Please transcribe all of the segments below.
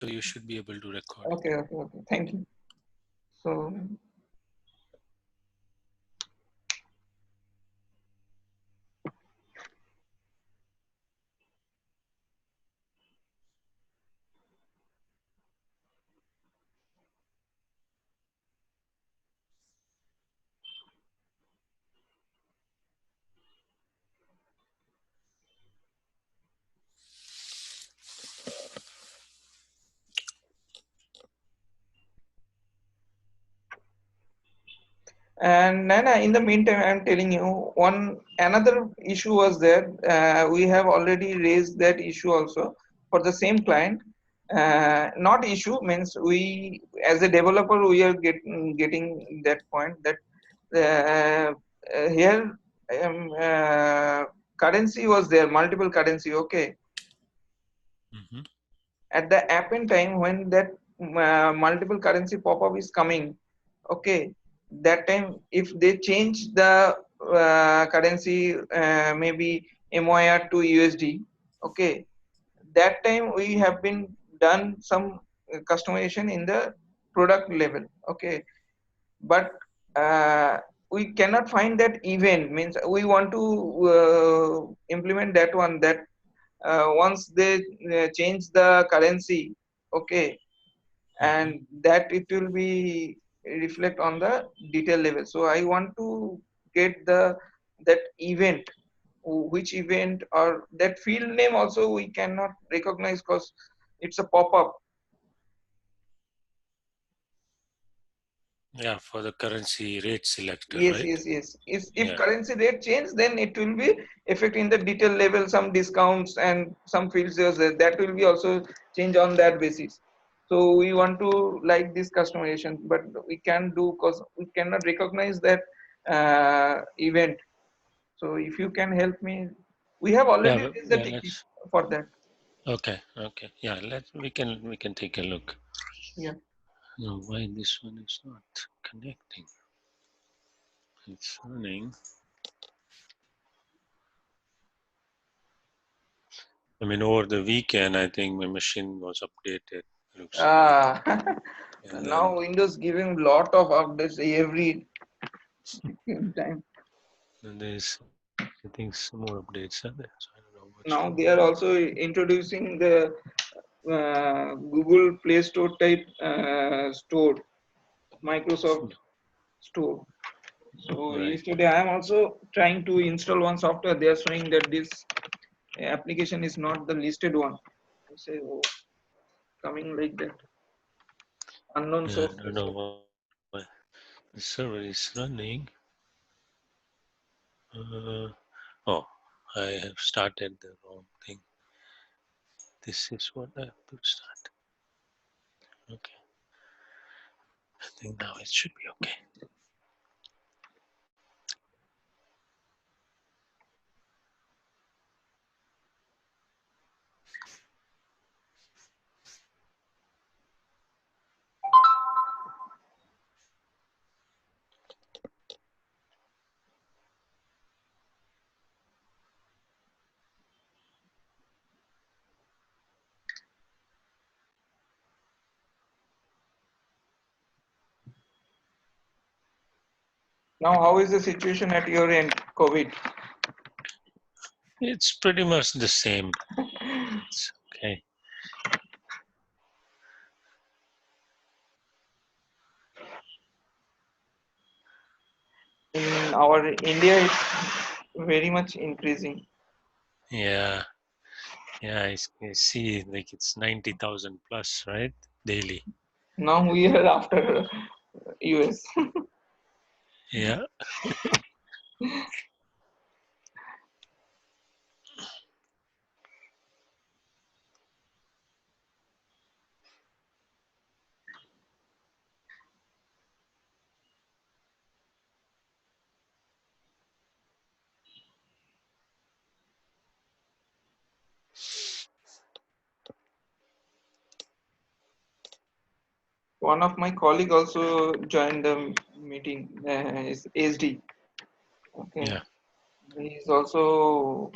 So you should be able to record. Okay. Thank you. So and Nana, in the meantime, I'm telling you another issue was there. We have already raised that issue also for the same client. Not issue means we as a developer we are getting that point that here currency was there, multiple currency. Okay, Mm-hmm. at the append time when that multiple currency pop-up is coming, okay, that time if they change the currency, maybe MYR to USD, okay, that time we have been done some customization in the product level, okay, but uh, we cannot find that event, means we want to implement that one, that once they change the currency, okay, Mm-hmm. and that it will be reflect on the detail level. So I want to get the that event, which event or that field name also we cannot recognize because it's a pop-up. Yeah, for the currency rate selector, Yes, right? if Yeah. currency rate change, then it will be affecting the detail level, some discounts and some fields that will be also change on that basis. So we want to like this customization, but we can do because we cannot recognize that event. So if you can help me, we have already raised the Yeah. ticket Let's. for that. Okay. Okay. Yeah. We can take a look. Yeah. No, why this one is not connecting? It's running. I mean, over the weekend, I think my machine was updated. Looks like, Ah, and then now Windows giving lot of updates every time. there's, I think, some more updates are there. So I don't know what's Now going they are on. also introducing the Google Play Store type store, Microsoft Store. So Right. yesterday I am also trying to install one software. They are showing that this application is not the listed one. I say, oh, coming like that, unknown Yeah, source. I don't know why the server is running. Oh, I have started the wrong thing. This is what I have to start. Okay. I think now it should be okay. Now, how is the situation at your end, COVID? It's pretty much the same. It's okay. In our India, it's very much increasing. Yeah. Yeah, I see like it's 90,000 plus, right? Daily. Now we are after US. Yeah. One of my colleague also joined the meeting. Is SD. Okay, Yeah. he is also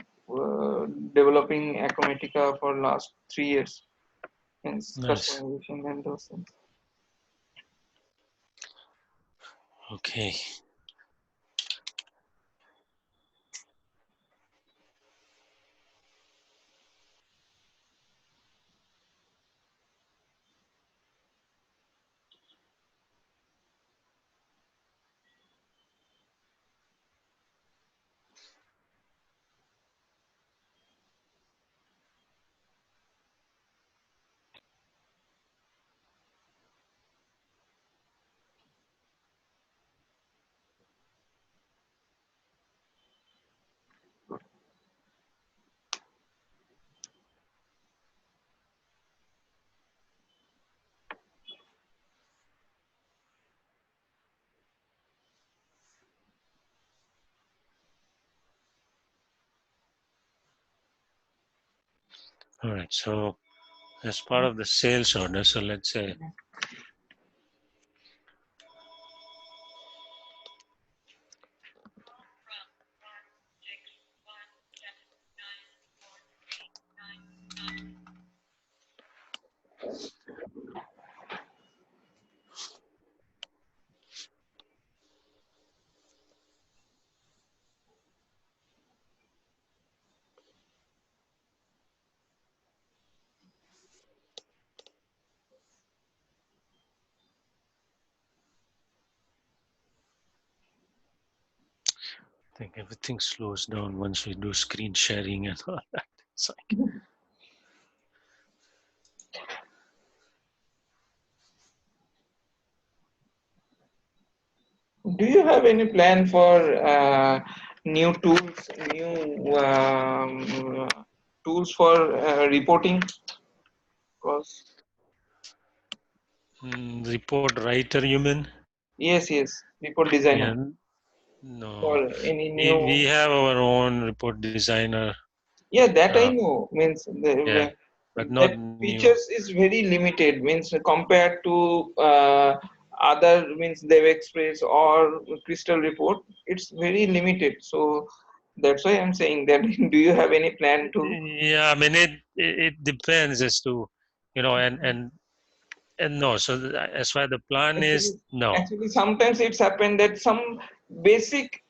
developing Acumatica for last 3 years. means Nice. customization and those things. Okay. All right. So as part of the sales order, so let's say I think everything slows down once we do screen sharing and all that. It's like, Do you have any plan for new tools, new tools for reporting? Because report writer, you mean? yes, report designer Yeah. for No. any We new. have our own report designer, Yeah, that I uh, know. Means yeah, the, but not that new. features is very limited. Means compared to other means Dev Express or Crystal Report, it's very limited. So that's why I'm saying that. Do you have any plan to? Yeah, I mean it depends as to, and no. So as far the plan is Actually, no. actually, sometimes it's happened that some basic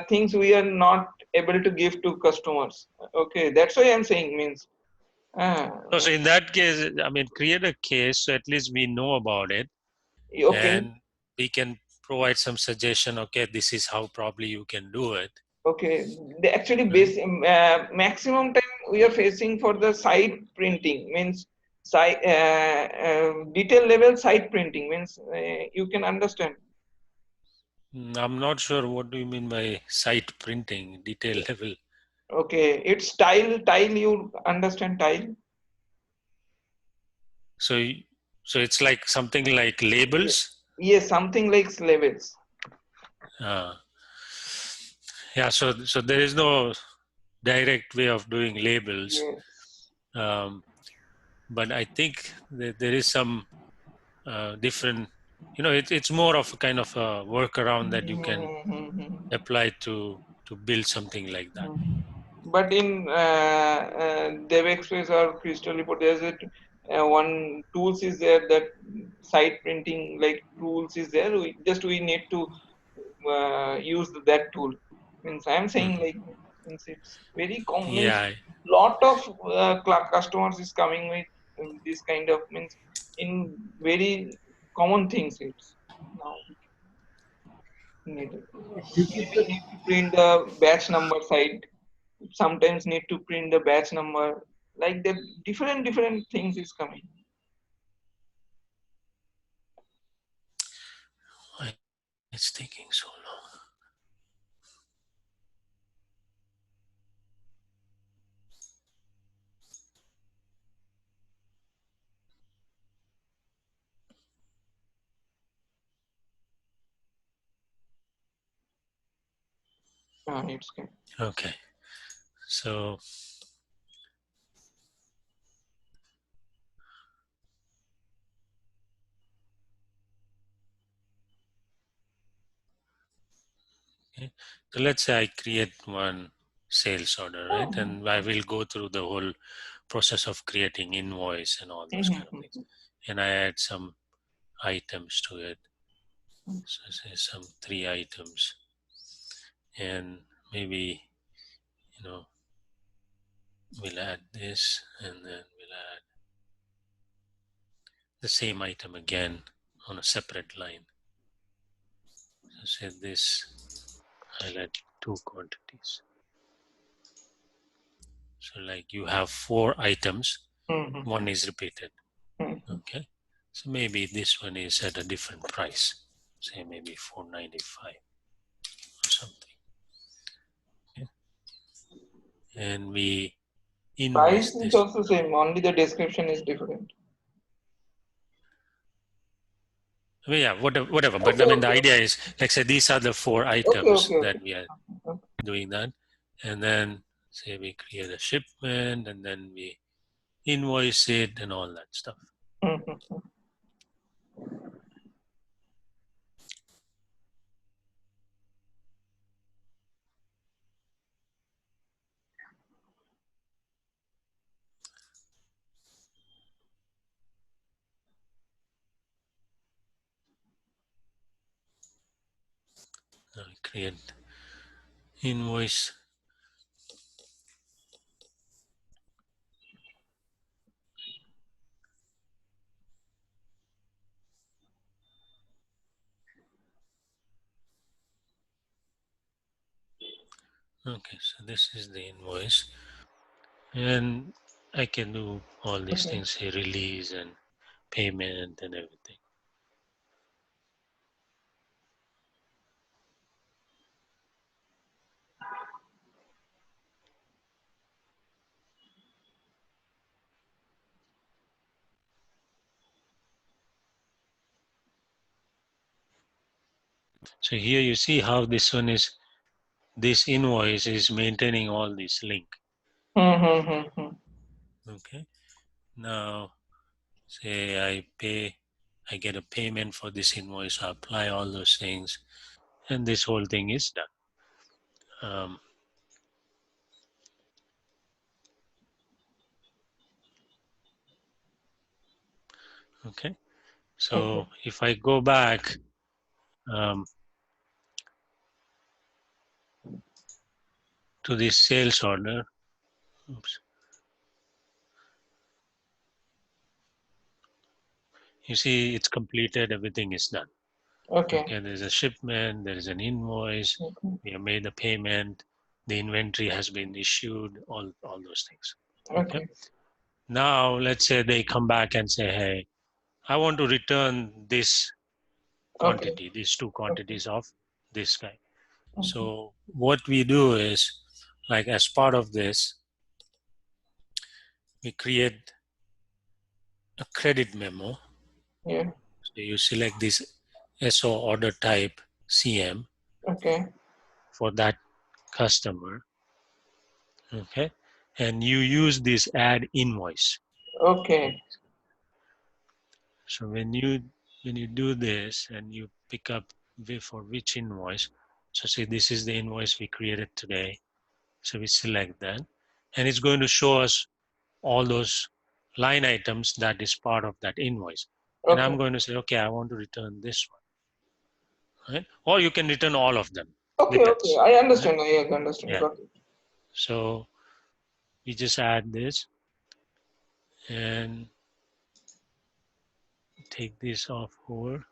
things we are not able to give to customers. Okay, that's why I'm saying means. Uh, No, so in that case, I mean, create a case so at least we know about it, okay, and we can provide some suggestion. Okay, this is how probably you can do it, okay. The actually right? base maximum time we are facing for the site printing means site detail level site printing means you can understand. I'm not sure what do you mean by site printing detail level. Okay, it's tile you understand tile. So so it's like something like labels. Yes, something like levels. Uh, yeah, so there is no direct way of doing labels, Yes. um, but I think that there is some different. It's more of a kind of a workaround that you can Mhm. apply to build something like that. But in DevExpress or Crystal Report, there's one tools is there that site printing like tools is there. We need to use that tool. Means I'm saying Mhm. like means it's very common. Means Yeah, lot of customers is coming with this kind of means in very common things. It's now needed. Maybe need to print the batch number side. Sometimes need to print the batch number. Like that, different things is coming. why it's taking so long. It's good. Okay, so okay. So let's say I create one sales order, right? Oh, And I will go through the whole process of creating invoice and all those kind of things. And I add some items to it. So say some 3 items, and maybe we'll add this, and then we'll add the same item again on a separate line. So say this, I'll add 2 quantities. So like you have 4 items, one is repeated. Okay, so maybe this one is at a different price, say maybe $4.95 or something. Okay. And we invoice Price is this. also same, only the description is different. Well, yeah, whatever. But Okay, I mean, the okay, idea is, like say, these are the 4 okay, items okay, that okay. we are doing that, and then say we create a shipment, and then we invoice it and all that stuff. Create invoice. Okay, so this is the invoice, and I can do all these things here, release and payment and everything. So here you see how this invoice is maintaining all this link. Okay, now say I get a payment for this invoice, I apply all those things, and this whole thing is done. Okay, so if I go back to this sales order, oops, you see it's completed, everything is done. Okay, there's a shipment, there is an invoice, we have made the payment, the inventory has been issued, all those things. Okay. Now let's say they come back and say, hey, I want to return this quantity, these 2 quantities of this guy. So what we do is, like as part of this, we create a credit memo. Yeah. So you select this SO order type CM. Okay. For that customer. Okay, and you use this add invoice. Okay. So when you do this and you pick up for which invoice, so say this is the invoice we created today, so we select that, and it's going to show us all those line items that is part of that invoice. And I'm going to say, okay, I want to return this one, right? Or you can return all of them. Okay, okay. Depends. I Right? understand. I understand. Yeah. Got it. So we just add this and take this off over,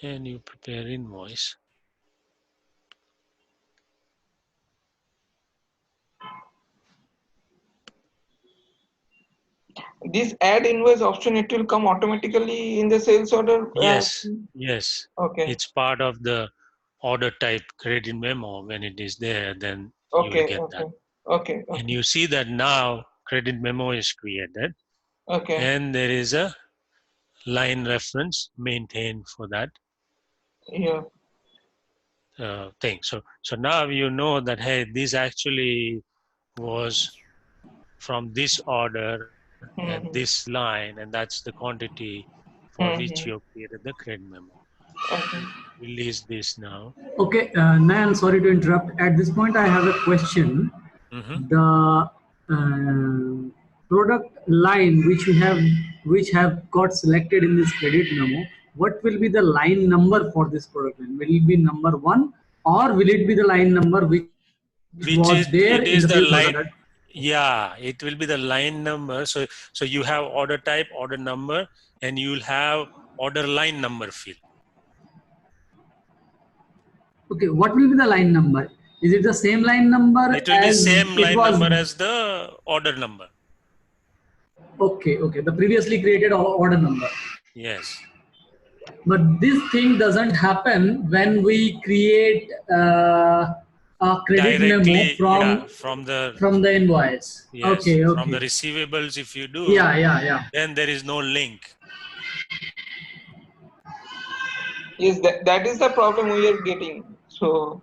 and you prepare invoice. This add invoice option, it will come automatically in the sales order. Yes, yes. Okay. It's part of the order type credit memo. When it is there, then you will Okay. get Okay. that. Okay. And Okay. you see that now credit memo is created, Okay. and there is a line reference maintained for that Yeah. thing. So now you know that, hey, this actually was from this order and this line, and that's the quantity for which you created the credit memo. Okay. Release this now. Okay, Nayan, sorry to interrupt. At this point, I have a question. Mm-hmm. The product line which have got selected in this credit memo, what will be the line number for this product line? Will it be number one, or will it be the line number which was there in the Which is, previous it order? is That the line, yeah, it will be the line number. So you have order type, order number, and you'll have order line number field. okay, what will be the line number? Is it the same line number It will be as same it line was? number as the order number. Okay, okay, the previously created order number. Yes, But this thing doesn't happen when we create a credit memo directly, yeah, from the invoice. yes, Okay, from the okay. receivables. If you do, Yeah, yeah, yeah. then there is no link. Yes, that is the problem we are getting. So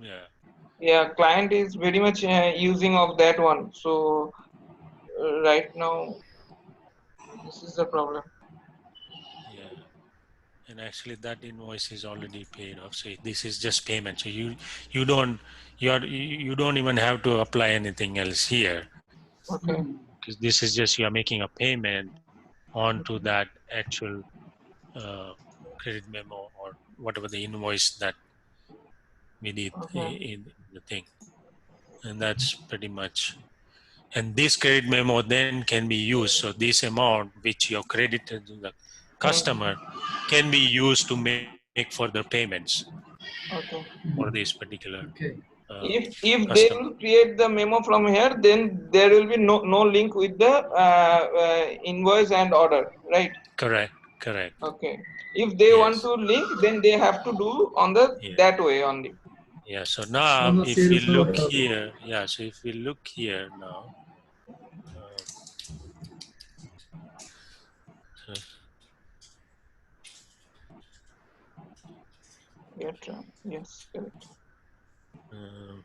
Yeah, yeah, client is very much using of that one. So right now this is the problem. yeah. And actually, that invoice is already paid off. So this is just payment. So you don't you don't even have to apply anything else here, Okay. because this is just you are making a payment onto that actual uh, credit memo or whatever the invoice that we did Okay. in the thing, and that's pretty much. And this credit memo then can be used. So this amount which you credited to the Hmm. customer can be used to make further payments Okay. for this particular Okay. If they customer. will create the memo from here, then there will be no link with the invoice and order, right? Correct, correct. Okay. If they want Yes, to link, then they have to do on the yeah, that way only. yeah. So On now, the if we sales look order. here, yeah. So if we look here now, uh, so, Yeah, yes, correct. um,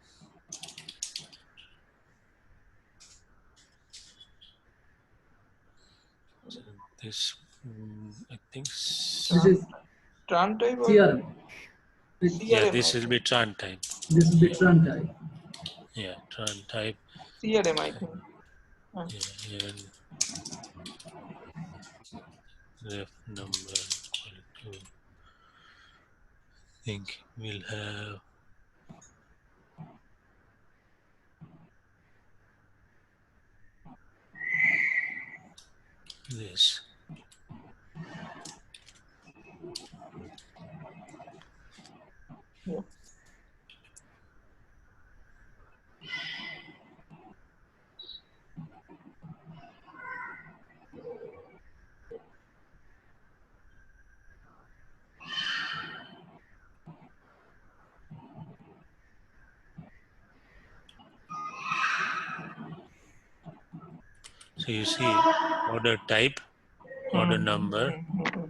so this, I think, This Tran, is Tran type or CRM. yeah. CRM, I This will think. be tran type. This will be Yeah, Tran type. yeah. Tran type. CRM, I think. Yeah, and ref number equal to. Think we'll have this. Yeah. So you see order type, order number, Mm-hmm.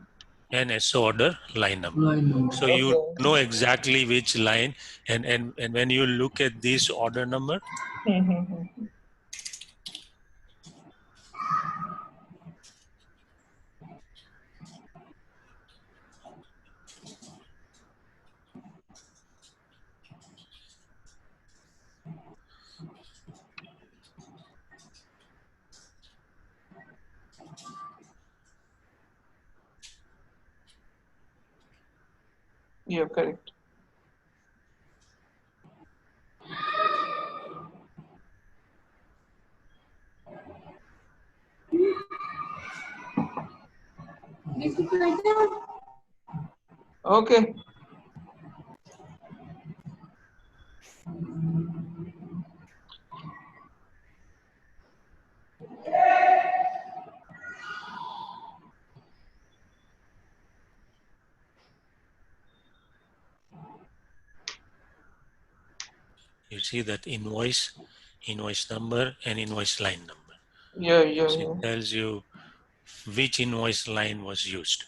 and SO order line number. Line number. So you Okay. know exactly which line, and when you look at this order number, Mm-hmm. Yeah, correct. Okay. you see that invoice, invoice number, and invoice line number. Yeah, yeah, So it yeah. tells you which invoice line was used.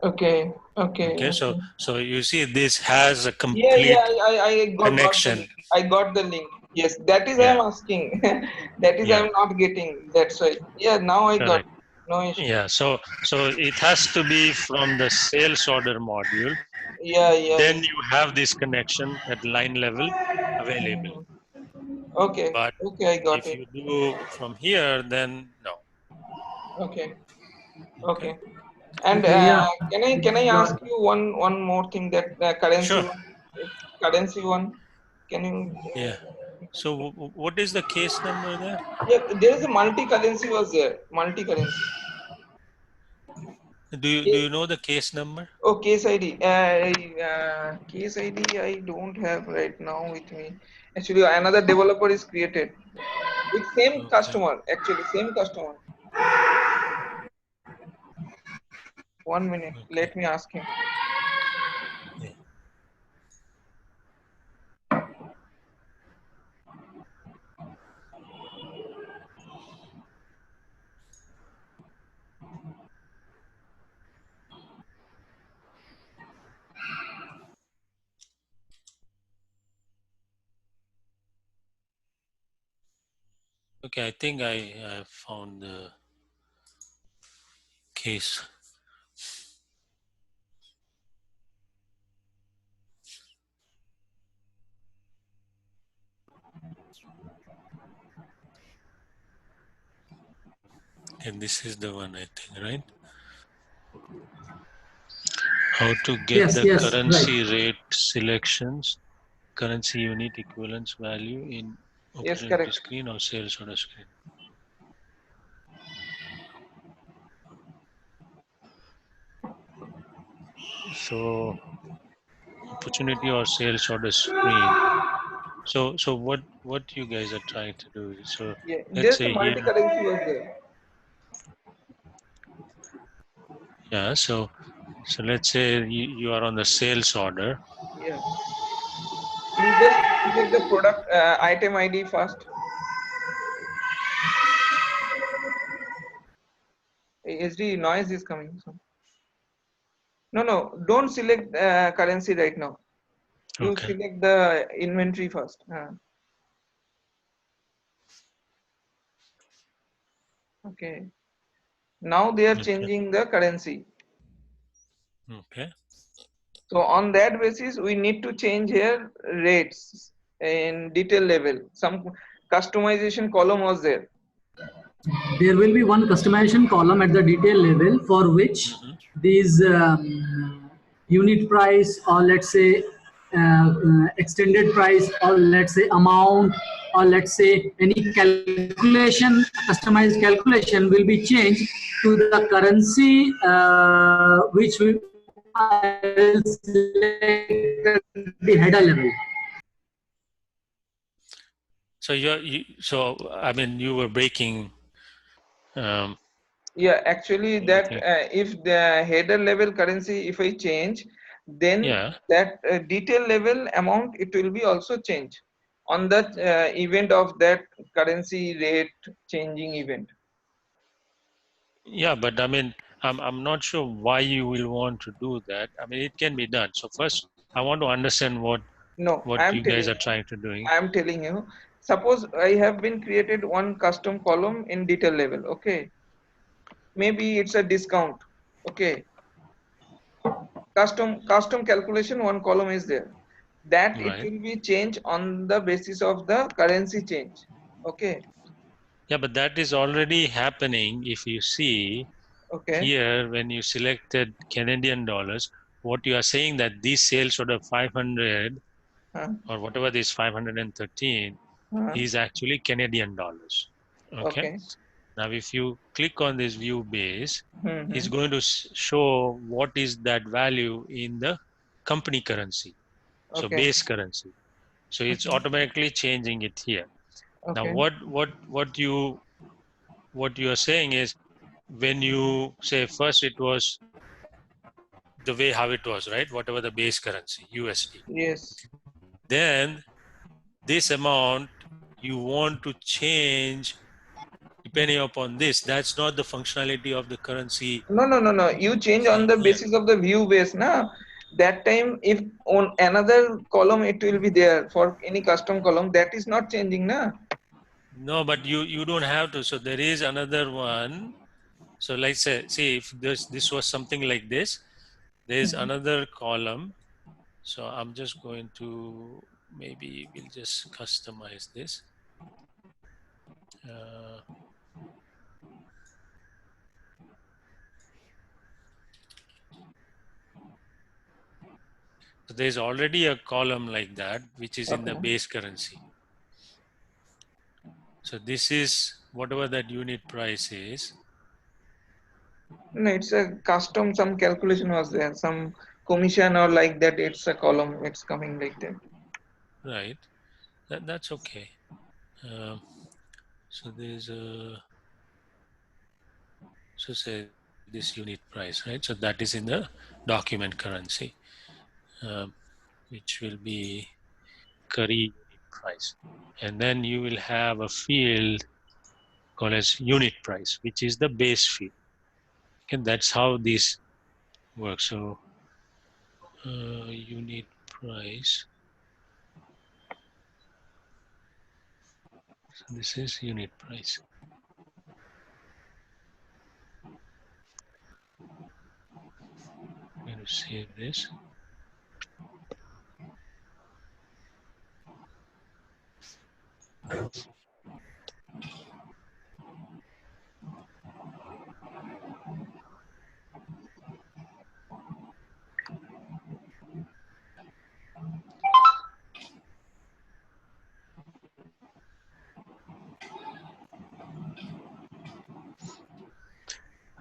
Okay, okay, Okay, okay. so you see this has a Yeah, yeah. complete I got the connection. link. I got the link. Yes, that is I am Yeah, asking. That is I yeah, am not getting. That's why. Yeah, now I got. correct. No issue. Yeah, so it has to be from the sales order module. Yeah, yeah, Then yeah. you have this connection at line level available. Mhm. Okay. But Okay, I got if it. you do from here, then no. Okay. Okay. Okay. And Okay, yeah. can I ask Got. you one more thing, that currency Sure. one, currency one, can you? Yeah. So what is the case number there? Yeah, there is a multi-currency was there. Multi-currency. Do you know the case number? Oh, case ID. Case ID I don't have right now with me. Actually, another developer is created with same Okay. customer. Actually, same customer. 1 minute. Okay. Let me ask him. Yeah. Okay. I think I found the case. And this is the one, I think, right? How to get Yes, the yes, right. currency rate selections, currency unit equivalence value in Yes, opportunity correct. screen or sales order screen. So opportunity or sales order screen. So what you guys are trying to do is, so Yeah, let's there's a say here, multi-currency was there. yeah. So let's say you are on the sales order. Yeah. You just select the product item ID first. SD noise is coming. No, no, don't select currency right now. You Okay. select the inventory first. Okay. Now they are Okay. changing the currency. Okay. So on that basis, we need to change here rates in detail level. Some customization column was there. There will be one customization column at the detail level for which Hmm. these unit price, or let's say extended price, or let's say amount, or let's say any calculation, customized calculation will be changed to the currency which I will select at the header level. So so I mean you were breaking. Um, Yeah, actually that okay. if the header level currency, if I change, then Yeah. that detail level amount, it will be also change on the event of that currency rate changing event. Yeah, but I mean, I'm not sure why you will want to do that. I mean, it can be done. So first, I want to understand No, what you guys are trying to doing. I am telling you, suppose I have been created one custom column in detail level. Okay, maybe it's a discount. Okay, custom calculation, one column is there, that it Right. will be changed on the basis of the currency change. Okay. Yeah, but that is already happening. If you see Okay. here, when you selected Canadian dollars, what you are saying that these sales order 500 Huh, or whatever this 513 huh, is actually Canadian dollars. Okay. okay. Now, if you click on this view base, Mm-hmm. it's going to show what is that value in the company currency, so Okay. base currency. So it's Okay. automatically changing it here. Now, Okay. what you are saying is, when you say first it was the way how it was, right? Whatever the base currency, USD. Yes. Then this amount you want to change depending upon this. That's not the functionality of the currency No, no, no, no. You change on thing the here. basis of the view base, na. That time, if on another column it will be there for any custom column, that is not changing, na. No, but you don't have to. So there is another one. So let's say, see if this was something like this, there is another column. So I'm just going to, maybe we'll just customize this. Uh, so there's already a column like that, which is in the Okay. base currency. So this is whatever that unit price is, No, it's a custom. Some calculation was there. Some commission or like that. It's a column. It's coming like that. right? That's okay. Um, so there's a, so say this unit price, right? So that is in the document currency, um, which will be curry unit price. And then you will have a field called as unit price, which is the base field. And that's how this works. So unit price. So this is unit price. I'm going to save this.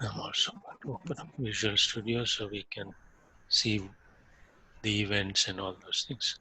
I'm also going to open up Visual Studio so we can see the events and all those things.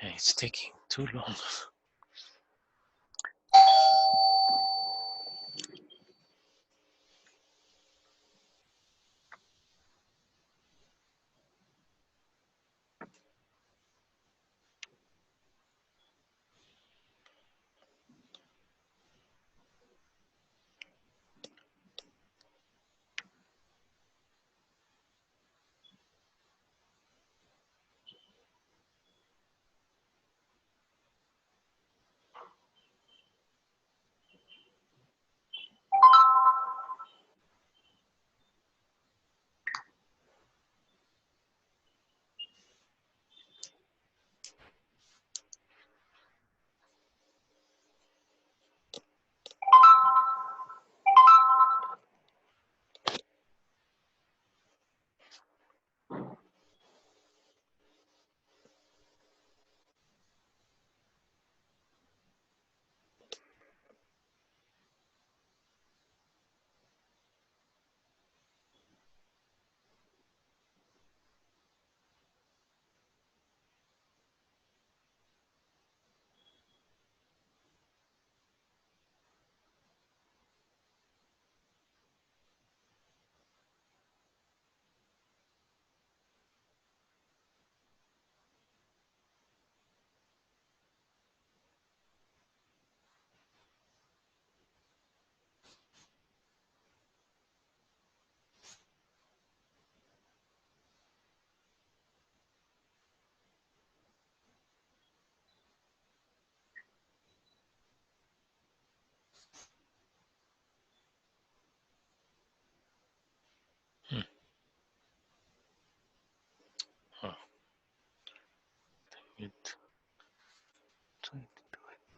Yeah, it's taking too long.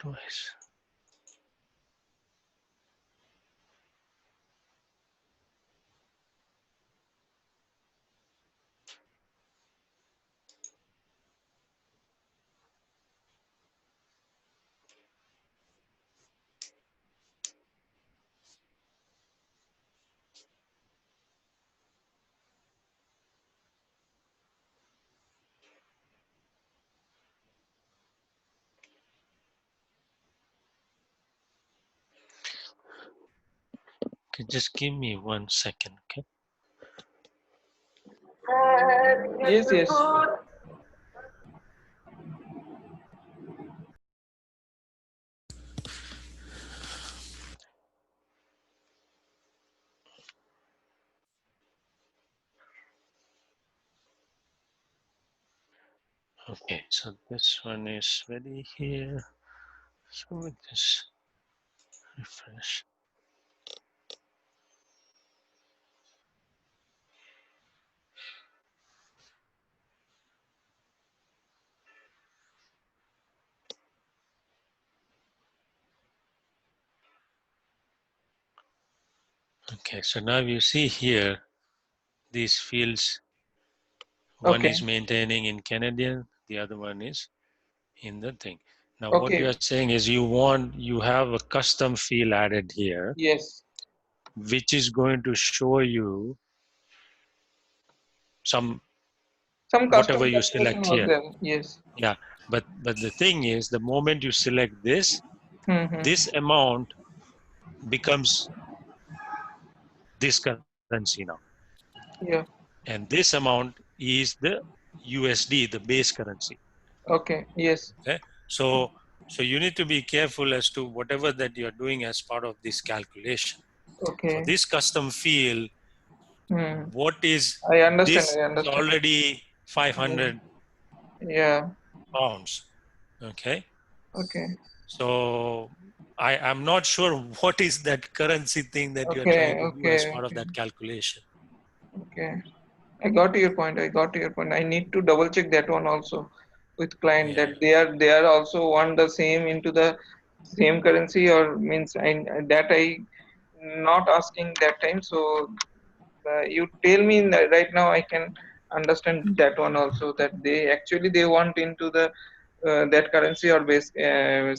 Twice. Okay, just give me 1 second, okay? Yes, yes. Okay, so this one is ready here. So we just refresh. Okay, so now you see here these fields. One Okay. is maintaining in Canadian, the other one is in the thing. Now, what you Okay. are saying is you have a custom field added here, Yes. which is going to show you some Some whatever custom you calculation select was here. there. Yes. Yeah, but the thing is, the moment you select this, Mm-hmm. this amount becomes this currency now, Yeah. and this amount is the USD, the base currency. Okay. Yes. Okay, so you need to be careful as to whatever that you are doing as part of this calculation. For Okay. this custom field, Hmm. what is I understand. this I is understand. already Yeah. 500 Yeah. pounds. Okay, Okay. so I'm not sure what is that currency thing that you're trying Okay. to do as Okay. part of Okay. that calculation. Okay. I got to your point. I got to your point. I need to double check that one also with client Yeah, that they are also want the same into the same currency or means I not asking that time. So you tell me right now I can understand that one also that they want into the that currency or base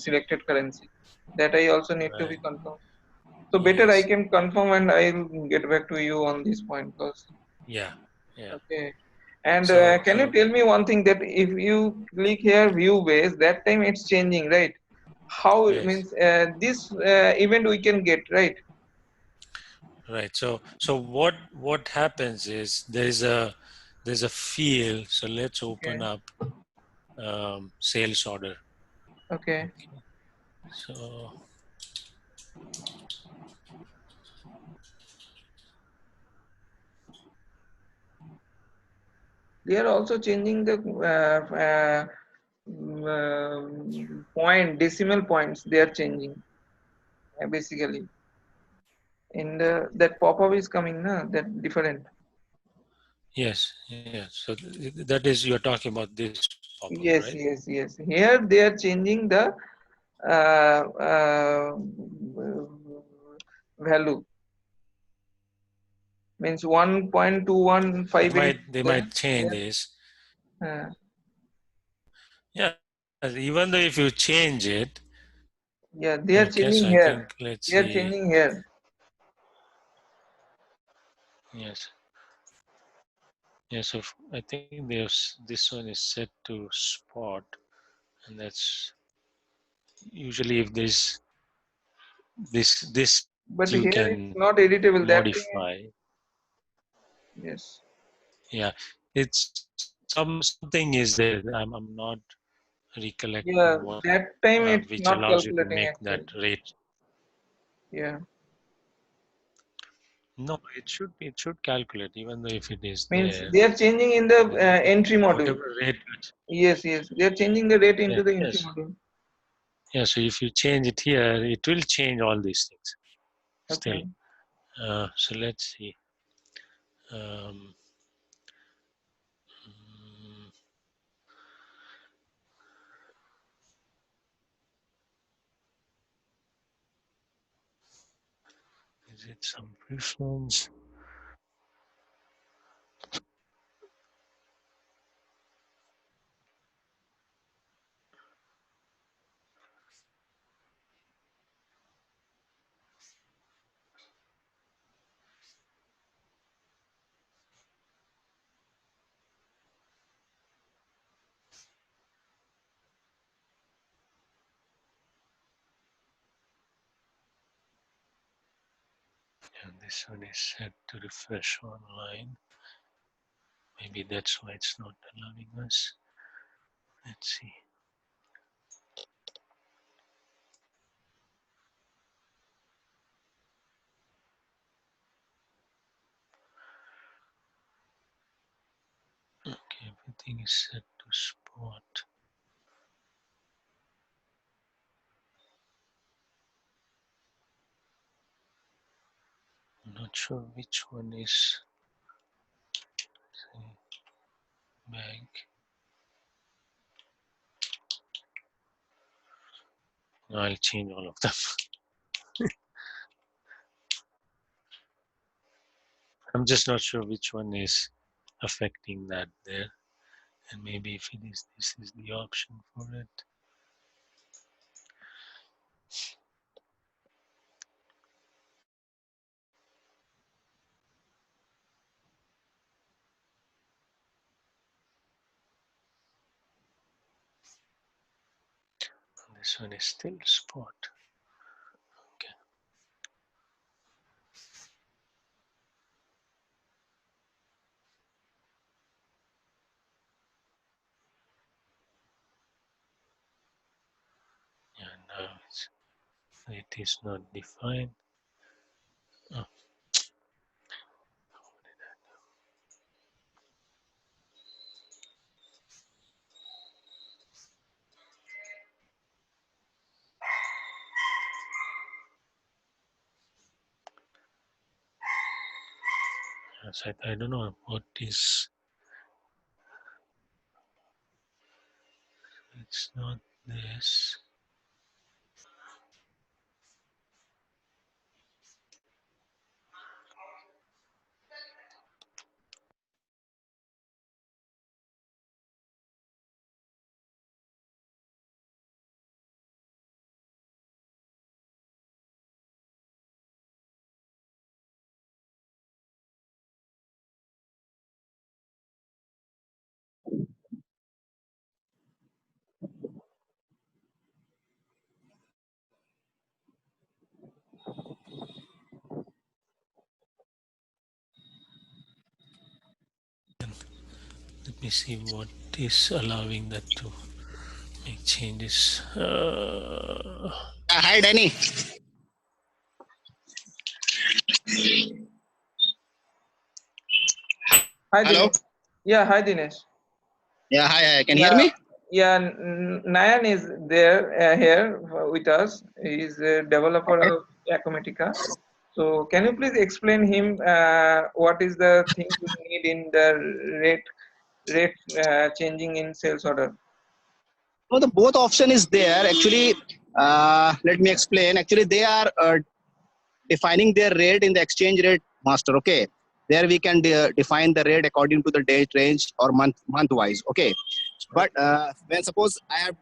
selected currency that I also need to be right. confirmed. So better I Yes. can confirm and I'll get back to you on this point because Yeah. Yeah. okay. And So can you tell me one thing that if you click here view base, that time it's changing, right? How it yes. means this event we can get, right? Right. So what happens is there's a field. So let's open Okay. up sales order. Okay. Okay. So They are also changing the point decimal points. They are changing basically. In the that pop-up is coming, na that different. yes, yes. So that is you're talking about this pop-up, right? Yes, yes, yes. Here they are changing the uh, uh, value means They 1.2158 might there. change Here, this. uh, Yeah. Even though if you change it, yeah, they are okay. So changing I here. think let's They are see. changing here. Yes. Yes. So I think there's this one is set to spot, and that's usually if there's this you But can here it's not editable. That thing, modify. yes. Yeah, it's something is there. I'm not recollecting Yeah, what that time it's which not allows you to calculating make that actually. rate. Yeah, No, it should calculate even though if it is means there. they are changing in the entry module. Whatever rate. Yes, yes, they are changing the rate into Yes, the entry yes, module. yeah. So if you change it here, it will change all these things still. Okay. So let's see. Um, mm, Is it some preference? And this one is set to refresh online. Maybe that's why it's not allowing us. Let's see. Okay, everything is set to spot. I'm not sure which one is bank. I'll change all of them. I'm just not sure which one is affecting that there. And maybe if it is, this is the option for it. And this one is still spot. Okay. Yeah, now it is not defined. Oh, yes, I don't know what is. It's not this. Let me see what is allowing that to make changes. Hi, Danny. Hi, Hello. Dinesh. Yeah, hi, Dinesh. Yeah, hi. Can you hear Yeah, me? yeah. Nayan is there here with us. He's a developer Okay. of Acumatica. So, can you please explain him what is the thing we need in the rate changing in sales order? So the both option is there. Actually, let me explain. Actually, they are defining their rate in the exchange rate master. Okay. There we can define the rate according to the date range or month wise. Okay. But when suppose I have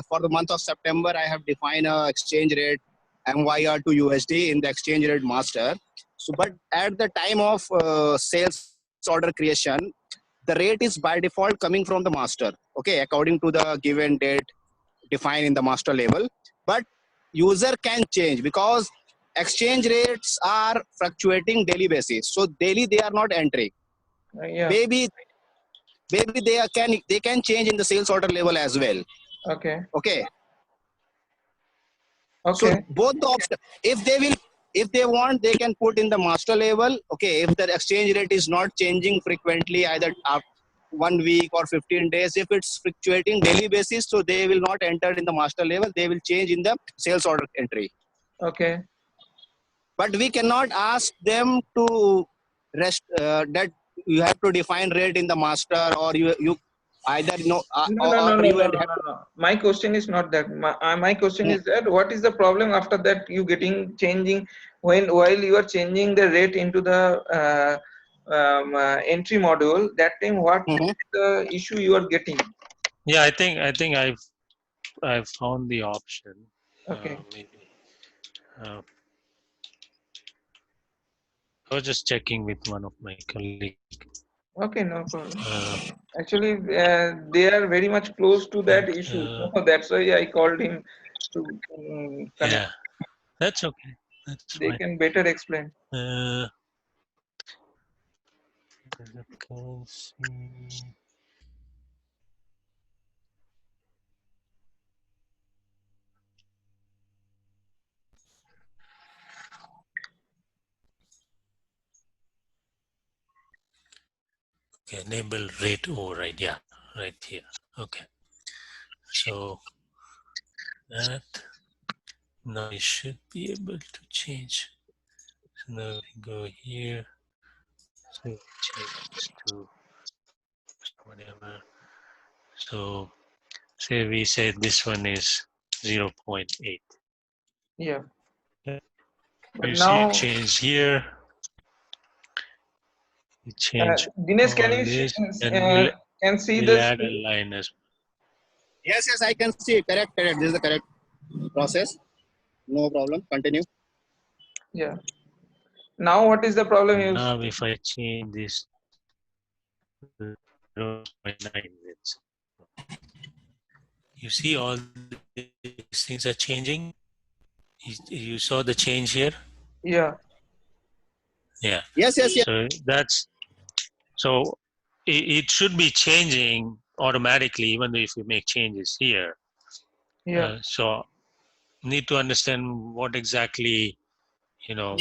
for the month of September, I have defined a exchange rate MYR to USD in the exchange rate master. So, but at the time of sales order creation, the rate is by default coming from the master. Okay, according to the given date defined in the master level. But user can change because exchange rates are fluctuating daily basis. So daily they are not entering. Yeah. Maybe they can change in the sales order level as well. Okay. Okay, so Okay. both the option, if they will, if they want, they can put in the master level. Okay, if the exchange rate is not changing frequently, either 1 week or 15 days, if it's fluctuating daily basis, so they will not enter in the master level, they will change in the sales order entry. Okay. But we cannot ask them to rest that you have to define rate in the master, or you either no No, or, no, no, or no, you no, and no, have no, no. My question is not that. My question to, is that what is the problem after that you getting changing when while you are changing the rate into the entry module, that time what Mhm. the issue you are getting? Yeah, I think I've found the option. Okay, Maybe uh, I was just checking with one of my colleagues. okay, no problem. Uh, Actually, they are very much close to and that issue, so that's why I called him to connect. yeah, that's okay. That's They fine. can better explain. The currency. Okay, enable rate override. Yeah, right here. Okay, so that now you should be able to change. So now we go here. So we change this to whatever. So say we say this one is 0.8. Yeah, Okay. but You see it now, change here. You change Dinesh, can all you this, and can see we'll the add a screen? line as Yes, I can see. Correct. This is the correct process. No problem. Continue. Yeah. Now, what is the problem? well. You Now if I change this to 0.9, you see all these things are changing. You saw the change here. yeah, Yeah. Yes. So that's so it should be changing automatically, even though if you make changes here. yeah, So need to understand what exactly, you know,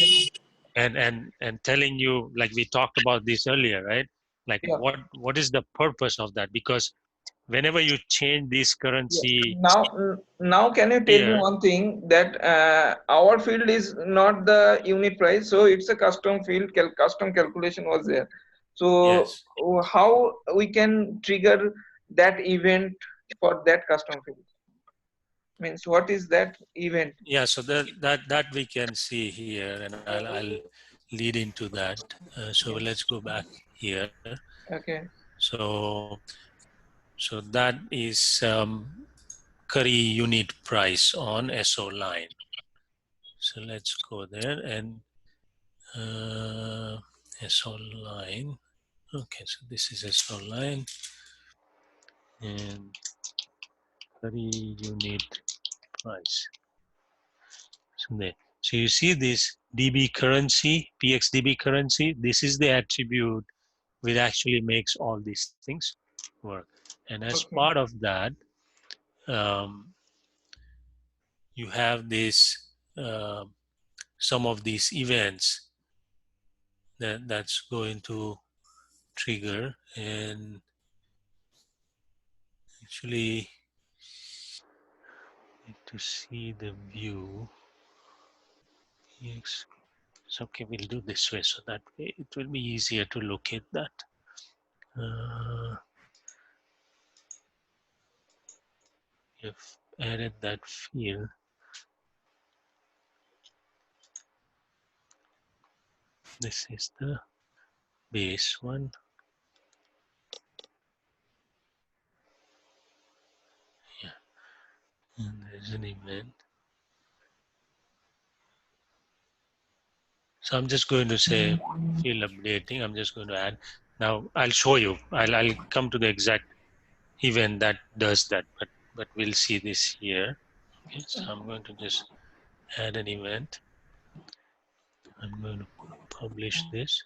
and telling you, like we talked about this earlier, right? Like yeah, what is the purpose of that? Because whenever you change this yeah. currency Now, can you tell me here, one thing that our field is not the unit price, so it's a custom field. Custom calculation was there. So, yes, how we can trigger that event for that custom field? Means what is that event? yeah. So that we can see here, and I'll lead into that. So Yeah. let's go back here. Okay. So so that is curry unit price on SO line. So let's go there and SO line. Okay, so this is SO line and curry unit price. So there. So you see this DB currency, PXDB currency. This is the attribute which actually makes all these things work. And as Okay. part of that, um, you have this some of these events that's going to trigger, and actually need to see the view. Yes. So okay, we'll do this way, so that way it will be easier to locate that. You've added that field. This is the base one. Yeah, and there's an event. So I'm just going to say field updating. I'm just going to add. Now I'll show you. I'll come to the exact event that does that, but we'll see this here. Okay, so I'm going to just add an event. I'm going to publish this,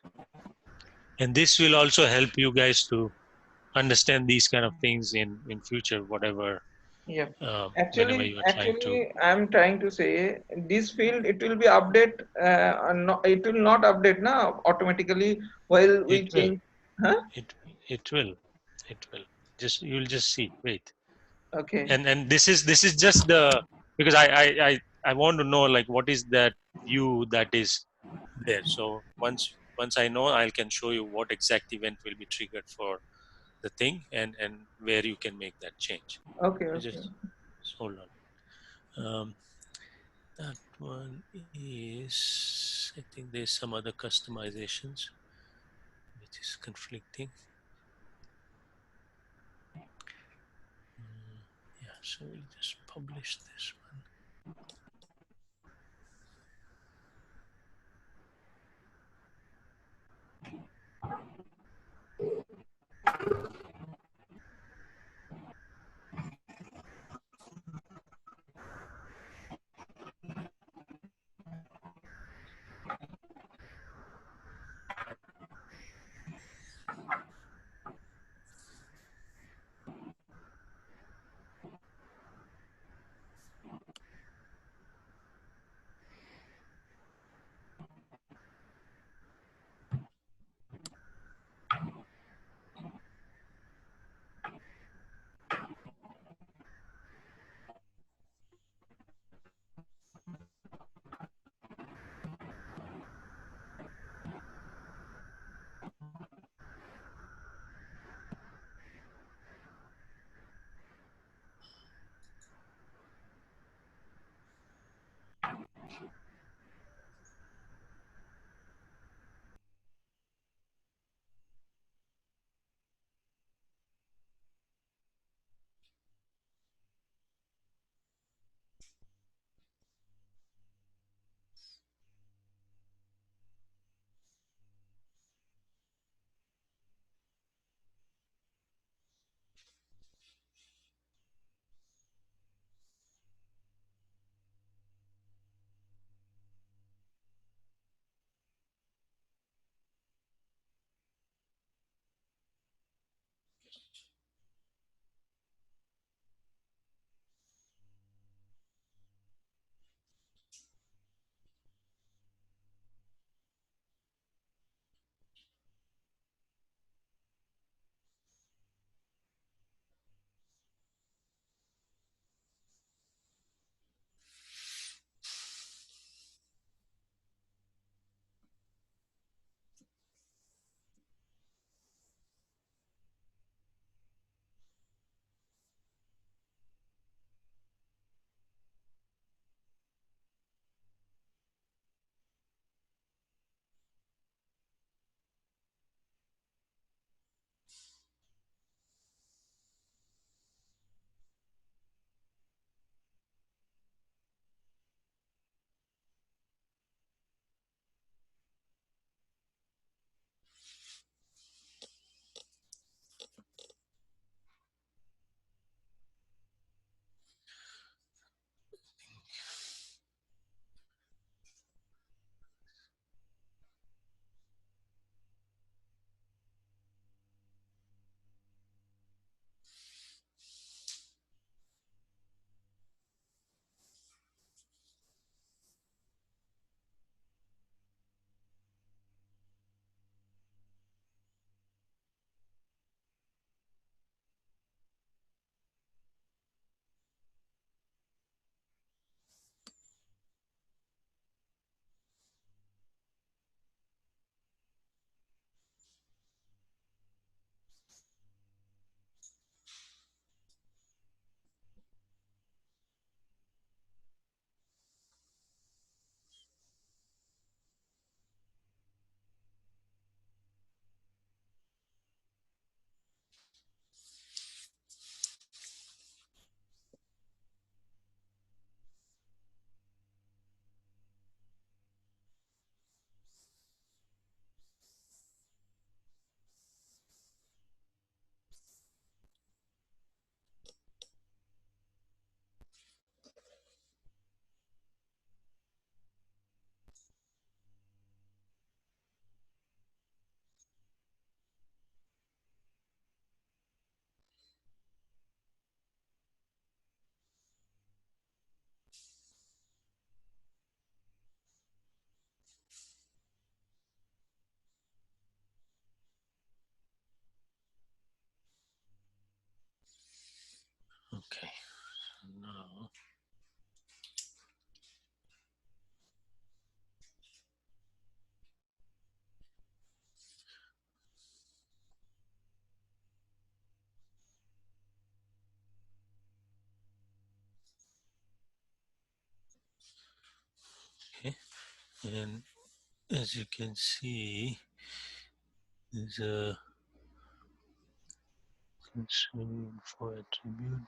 and this will also help you guys to understand these kind of things in future, whatever Yeah. whenever you are trying to. I'm trying to say this field it will be update. It will not update now automatically while we It will. change. Huh? It will. It will. Just you'll just see. Wait. Okay. And this is just the, because I want to know like what is that view that is there. So once I know, I can show you what exact event will be triggered for the thing and where you can make that change. Okay, So okay. just hold on. That one is, I think there's some other customizations which is conflicting. Yeah, so we'll just publish this one. And as you can see, there's a info attribute.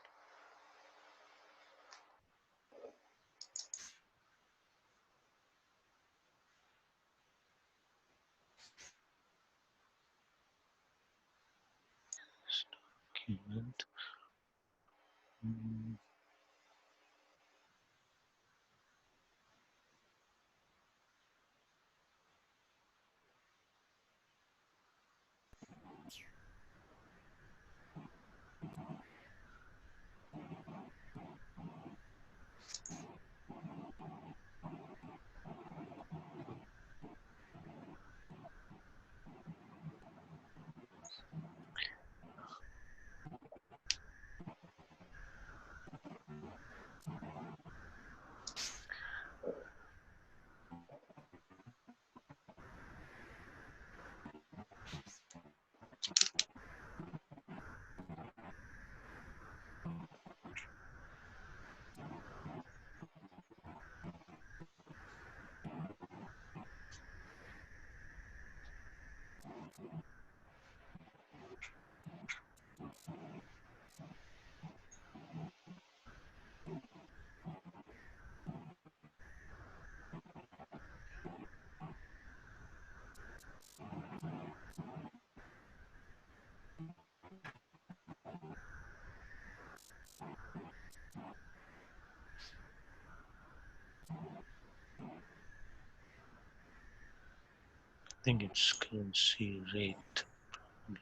Document. I think it's currency rate, probably.